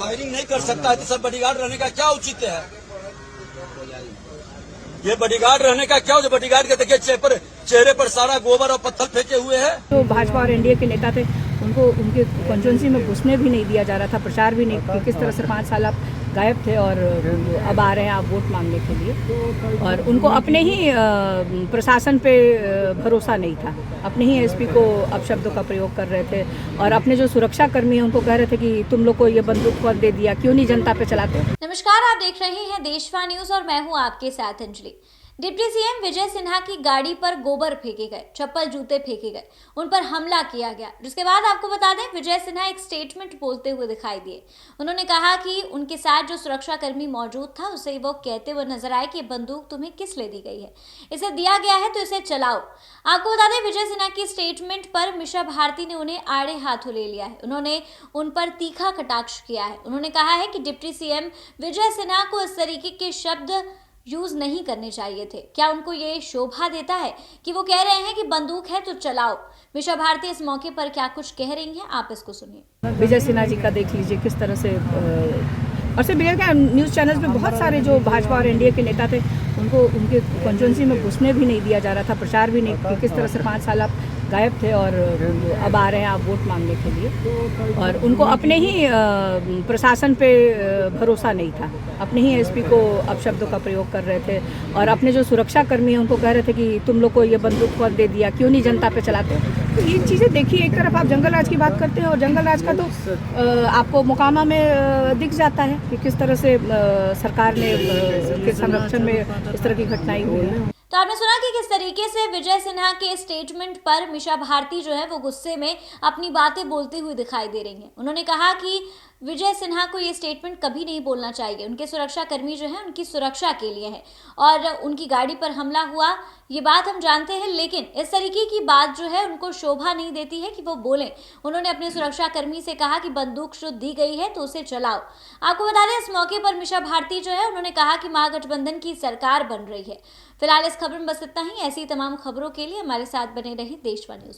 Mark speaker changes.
Speaker 1: Firing नहीं कर सकता है तो सब बॉडीगार्ड रहने का क्या औचित्य है? ये बॉडीगार्ड रहने का क्या? जो बॉडीगार्ड के देखिए चेहरे पर सारा गोबर और पत्थर फेंके हुए हैं।
Speaker 2: जो भाजपा और एनडीए के नेता थे उनको उनके कॉन्स्टिट्यूंसी में घुसने भी नहीं दिया जा रहा था, प्रचार भी नहीं कि किस तरह से 5 साल आप गायब थे और अब आ रहे हैं आप वोट मांगने के लिए। और उनको अपने ही प्रशासन पे भरोसा नहीं था, अपने ही एसपी को अपशब्दों का प्रयोग कर रहे थे और अपने जो सुरक्षा कर्मी हैं उनको कह रहे थे कि तुम लोग को ये बंदूक कौन दे दिया, क्यों नहीं जनता पे चलाते।
Speaker 3: नमस्कार, आप देख रहे हैं देशवा न्यूज और मैं हूं आपके साथ अंजलि। डिप्टी सीएम विजय सिन्हा की गाड़ी पर गोबर फेंके गए, चप्पल जूते फेंके गए, उन पर हमला किया गया, जिसके बाद आपको बता दें विजय सिन्हा एक स्टेटमेंट बोलते हुए दिखाई दिए। उन्होंने कहा कि उनके साथ जो सुरक्षा कर्मी मौजूद था उसे वो कहते हुए नजर आए कि बंदूक तुम्हें किस लिए दी गई है, इसे दिया गया है तो इसे चलाओ। आपको बता दें विजय सिन्हा की स्टेटमेंट पर मीशा भारती ने उन्हें आड़े हाथों ले लिया है, उन्होंने उन पर तीखा कटाक्ष किया है। उन्होंने कहा है कि डिप्टी सीएम विजय सिन्हा को इस तरीके के शब्द यूज नहीं करने चाहिए थे। क्या उनको ये शोभा देता है कि वो कह रहे हैं कि बंदूक है तो चलाओ? मीशा भारती इस मौके पर क्या कुछ कह रही हैं, आप इसको सुनिए।
Speaker 2: विजय सिन्हा जी का देख लीजिए किस तरह से और सिर्फ बिहार के न्यूज़ चैनल्स में बहुत सारे जो भाजपा और एनडीए के नेता थे उनको उनके कॉन्स्टिट्यूंसी में घुसने भी नहीं दिया जा रहा था, प्रचार भी नहीं कि किस तरह से 5 साल आप गायब थे और अब आ रहे हैं आप वोट मांगने के लिए। और उनको अपने ही प्रशासन पे भरोसा नहीं था, अपने ही एसपी को अपशब्दों का प्रयोग कर रहे थे और अपने जो सुरक्षा कर्मी हैं उनको कह रहे थे कि तुम लोग को ये बंदूक कौन दे दिया, क्यों नहीं जनता पे चलाते। तो ये चीज़ें देखिए, एक तरफ आप जंगल राज की बात करते हैं और जंगल राज का तो आपको मोकामा में दिख जाता है कि किस तरह से सरकार ने के संरक्षण में इस तरह की घटनाएं हुई हैं।
Speaker 3: तो आपने सुना कि किस तरीके से विजय सिन्हा के स्टेटमेंट पर मीशा भारती जो है वो गुस्से में अपनी बातें बोलती हुई दिखाई दे रही हैं। उन्होंने कहा कि विजय सिन्हा को ये स्टेटमेंट कभी नहीं बोलना चाहिए, उनके सुरक्षा कर्मी जो है उनकी सुरक्षा के लिए है और उनकी गाड़ी पर हमला हुआ ये बात हम जानते हैं, लेकिन इस तरीके की बात जो है उनको शोभा नहीं देती है कि वो बोलें। उन्होंने अपने सुरक्षा कर्मी से कहा कि बंदूक जो दी गई है तो उसे चलाओ। आपको बता दें इस मौके पर मीशा भारती जो है उन्होंने कहा कि महागठबंधन की सरकार बन रही है। फिलहाल इस खबर में बस इतना ही। ऐसी तमाम खबरों के लिए हमारे साथ बने रहिए देशवा न्यूज।